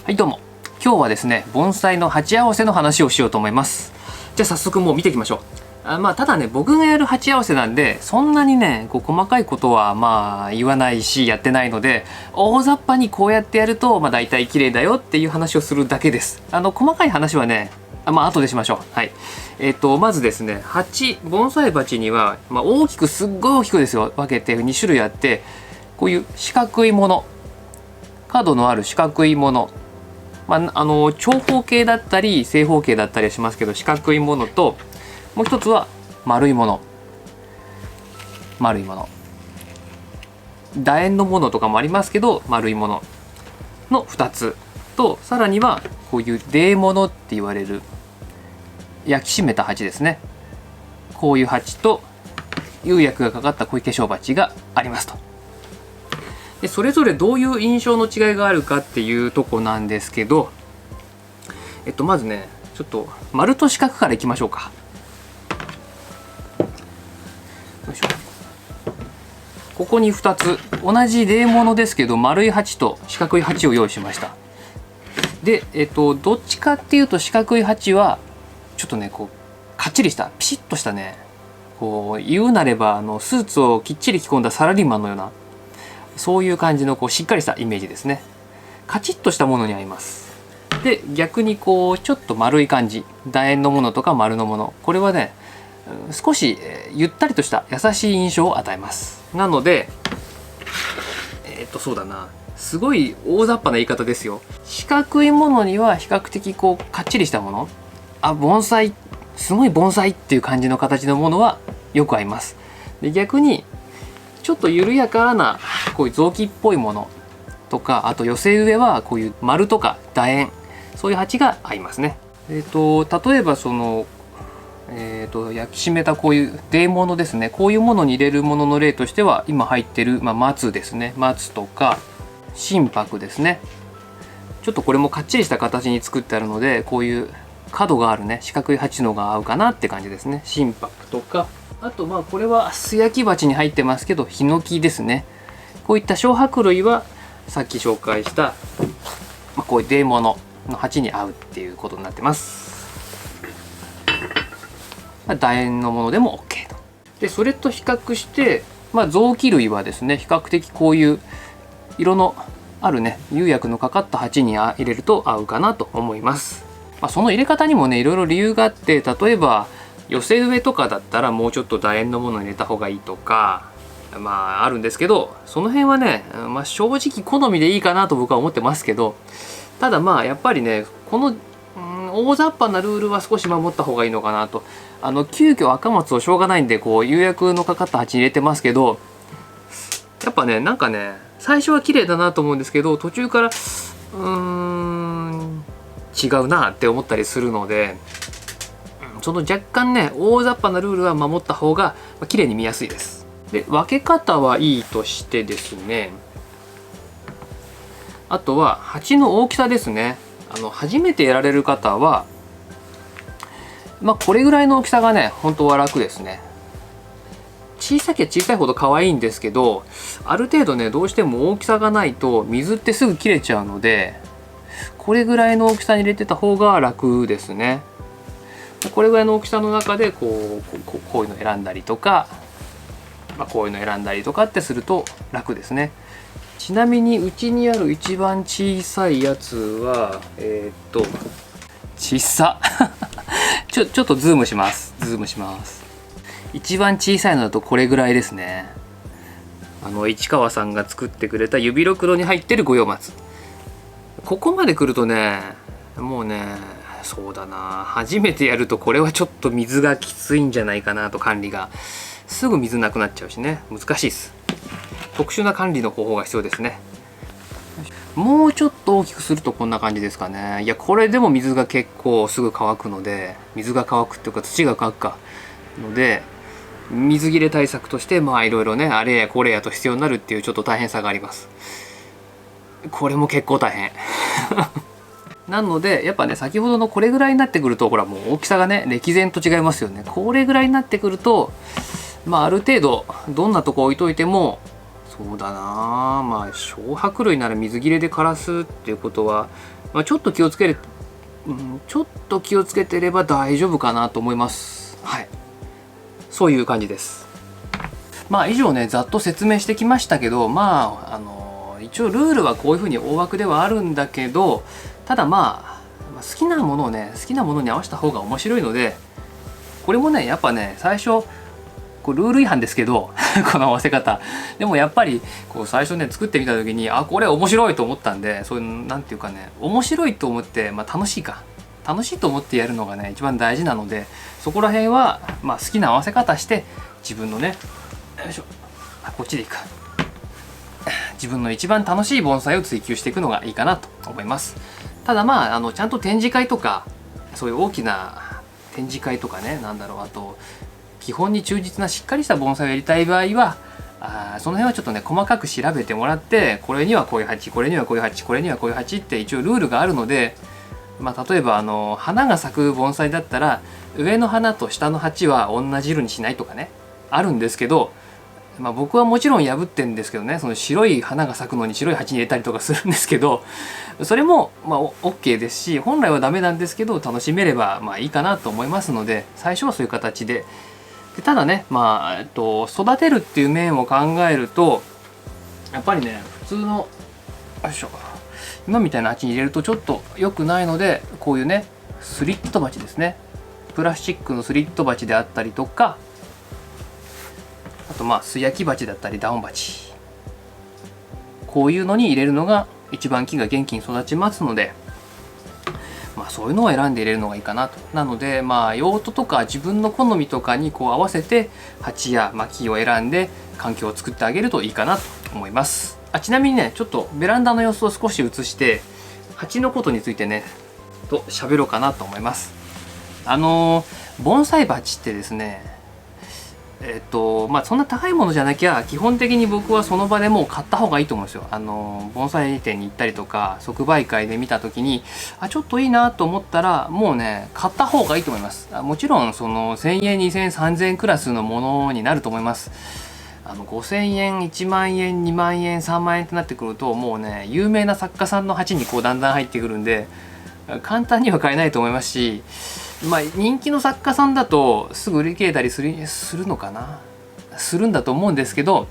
はいどうも、今日はですね盆栽の鉢合わせの話をしようと思います。じゃあ早速もう見ていきましょう。ただね、僕がやる鉢合わせなんでそんなにね細かいことは言わないしやってないので、大雑把にこうやってやると大体綺麗だよっていう話をするだけです。細かい話はね後でしましょう。はい。まずですね、盆栽鉢には、大きくすっごい大きくですよ分けて2種類あって、こういう四角いもの、角のある四角いもの、長方形だったり正方形だったりはしますけど、四角いものと、もう一つは丸いもの、楕円のものとかもありますけど丸いものの2つと、さらにはこういう泥物って言われる焼き締めた鉢ですね。こういう鉢と釉薬がかかったこういう化粧鉢がありますと。でそれぞれどういう印象の違いがあるかっていうとこなんですけど、まずねちょっと丸と四角からいきましょうか。よいしょ。ここに2つ同じ泥物ですけど丸い鉢と四角い鉢を用意しました。でどっちかっていうと四角い鉢はちょっとねかっちりしたピシッとしたね、言うなればスーツをきっちり着込んだサラリーマンのような、そういう感じのしっかりしたイメージですね。カチッとしたものに合います。で逆にちょっと丸い感じ、楕円のものとか丸のもの、これはね少しゆったりとした優しい印象を与えます。なのでそうだな、すごい大雑把な言い方ですよ。四角いものには比較的かっちりしたもの、盆栽、すごい盆栽っていう感じの形のものはよく合います。で逆にちょっと緩やかなこういう雑木っぽいものとか、あと寄せ植えはこういう丸とか楕円、そういう鉢が合いますね。例えば焼き締めたこういう泥物ですね、こういうものに入れるものの例としては今入ってる、松ですね、松とか真柏ですね。ちょっとこれもかっちりした形に作ってあるので、こういう角があるね四角い鉢のが合うかなって感じですね。真柏とか、あとこれは素焼き鉢に入ってますけどヒノキですね。こういった小柏類はさっき紹介した、こういう泥物の鉢に合うっていうことになってます。楕円のものでも OK と。でそれと比較して、雑木類はですね比較的こういう色のあるね釉薬のかかった鉢に入れると合うかなと思います。その入れ方にもねいろいろ理由があって、例えば寄せ植えとかだったらもうちょっと楕円のものに入れた方がいいとかあるんですけど、その辺はね、正直好みでいいかなと僕は思ってますけど、ただやっぱりねこの大雑把なルールは少し守った方がいいのかなと。急遽赤松をしょうがないんで釉薬のかかった鉢に入れてますけど、やっぱね最初は綺麗だなと思うんですけど、途中から違うなって思ったりするので、その若干ね大雑把なルールは守った方が綺麗に見やすいです。で分け方はいいとしてですね、あとは鉢の大きさですね。初めてやられる方はこれぐらいの大きさがね本当は楽ですね。小さきゃ小さいほど可愛いんですけど、ある程度ねどうしても大きさがないと水ってすぐ切れちゃうので、これぐらいの大きさに入れてた方が楽ですね。これぐらいの大きさの中でこういうの選んだりとか、こういうの選んだりとかってすると楽ですね。ちなみにうちにある一番小さいやつは小さちょっとズームします。一番小さいのだとこれぐらいですね。市川さんが作ってくれた指袋に入ってる五葉松、ここまで来るとねもうね、そうだな、初めてやるとこれはちょっと水がきついんじゃないかなと。管理がすぐ水なくなっちゃうしね、難しいです。特殊な管理の方法が必要ですね。もうちょっと大きくするとこんな感じですかね。いやこれでも水が結構すぐ乾くので、水が乾くっていうか土が乾くかので、水切れ対策としていろいろねあれやこれやと必要になるっていうちょっと大変さがあります。これも結構大変なのでやっぱね先ほどのこれぐらいになってくると、ほらもう大きさがね歴然と違いますよね。これぐらいになってくるとある程度どんなとこ置いといてもそうだな、まあ小白類なら水切れで枯らすっていうことは、まあ、ちょっと気をつけてれば大丈夫かなと思います。はい、そういう感じです。まあ以上ねざっと説明してきましたけど、まあ一応ルールはこういうふうに大枠ではあるんだけど、ただまあ好きなものをね好きなものに合わせた方が面白いので、これもねやっぱね最初これルール違反ですけどこの合わせ方でもやっぱりこう最初ね作ってみた時にこれ面白いと思ったんで、そういうなんていうかね面白いと思って、まあ、楽しいと思ってやるのがね一番大事なので、そこら辺はまあ好きな合わせ方して自分のねよいしょこっちでいいか、自分の一番楽しい盆栽を追求していくのがいいかなと思います。ただまあちゃんと展示会とかそういう大きな展示会とかね、なんだろう、あと基本に忠実なしっかりした盆栽をやりたい場合はその辺はちょっとね細かく調べてもらって、これにはこういう鉢、これにはこういう鉢、これにはこういう鉢って一応ルールがあるので、まあ、例えば花が咲く盆栽だったら上の花と下の鉢は同じ色にしないとかねあるんですけど、まあ、僕はもちろん破ってんですけどね、その白い花が咲くのに白い鉢に入れたりとかするんですけど、それもまあ OK ですし、本来はダメなんですけど楽しめればまあいいかなと思いますので、最初はそういう形で。ただね、まあ育てるっていう面を考えるとやっぱりね普通のよいしょ今みたいな鉢に入れるとちょっと良くないので、こういうねスリット鉢ですね、プラスチックのスリット鉢であったりとか、あとまあ素焼き鉢だったりダウン鉢、こういうのに入れるのが一番木が元気に育ちますので、まあそういうのを選んで入れるのがいいかなと。なのでまあ用途とか自分の好みとかにこう合わせて鉢や薪を選んで環境を作ってあげるといいかなと思います。ちなみにねちょっとベランダの様子を少し映して鉢のことについてね喋ろうかなと思います。盆栽鉢ってですねまあそんな高いものじゃなきゃ基本的に僕はその場でもう買った方がいいと思うんですよ。盆栽店に行ったりとか即売会で見た時にちょっといいなと思ったらもうね買った方がいいと思います。もちろんその1000円2000円3000円クラスのものになると思います。5000円1万円2万円3万円ってなってくるともうね有名な作家さんの鉢にこうだんだん入ってくるんで簡単には買えないと思いますし、まあ人気の作家さんだとすぐ売り切れたりするのかな、するんだと思うんですけど、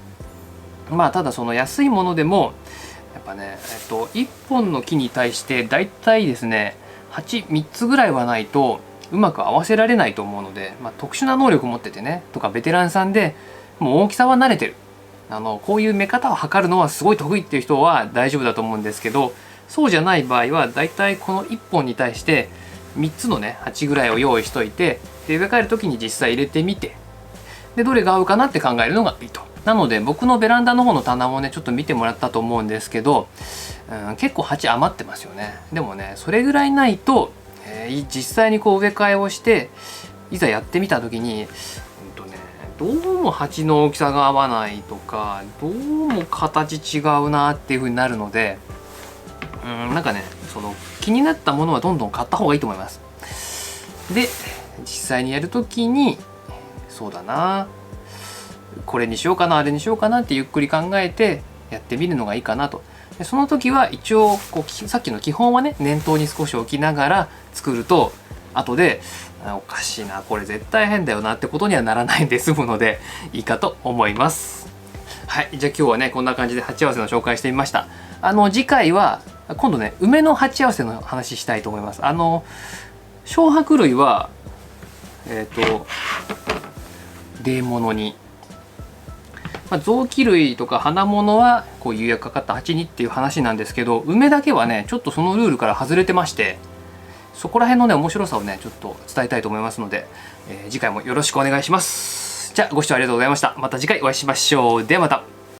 まあただその安いものでもやっぱね1本の木に対してだいたいですね鉢3つぐらいはないとうまく合わせられないと思うので、まあ、特殊な能力を持っててねとかベテランさんでもう大きさは慣れてるこういう目方を測るのはすごい得意っていう人は大丈夫だと思うんですけど、そうじゃない場合はだいたいこの1本に対して3つのね鉢ぐらいを用意しといて、で植え替える時に実際入れてみて、でどれが合うかなって考えるのがいいと。なので僕のベランダの方の棚もねちょっと見てもらったと思うんですけど、結構鉢余ってますよね。でもねそれぐらいないと、実際にこう植え替えをしていざやってみた時にどうも鉢の大きさが合わないとかどうも形違うなっていう風になるので、なんかねその気になったものはどんどん買った方がいいと思います。で実際にやる時にそうだなこれにしようかなあれにしようかなってゆっくり考えてやってみるのがいいかなと。でその時は一応こうさっきの基本はね念頭に少し置きながら作ると後でおかしいなこれ絶対変だよなってことにはならないんで済むのでいいかと思います。はい、じゃあ今日はねこんな感じで鉢合わせの紹介してみました。次回は今度ね梅の鉢合わせの話したいと思います。小白類は泥物に、臓器類とか花物はこう釉薬かかった鉢にっていう話なんですけど、梅だけはねちょっとそのルールから外れてまして、そこら辺のね面白さをねちょっと伝えたいと思いますので、次回もよろしくお願いします。じゃあご視聴ありがとうございました。また次回お会いしましょう。ではまた。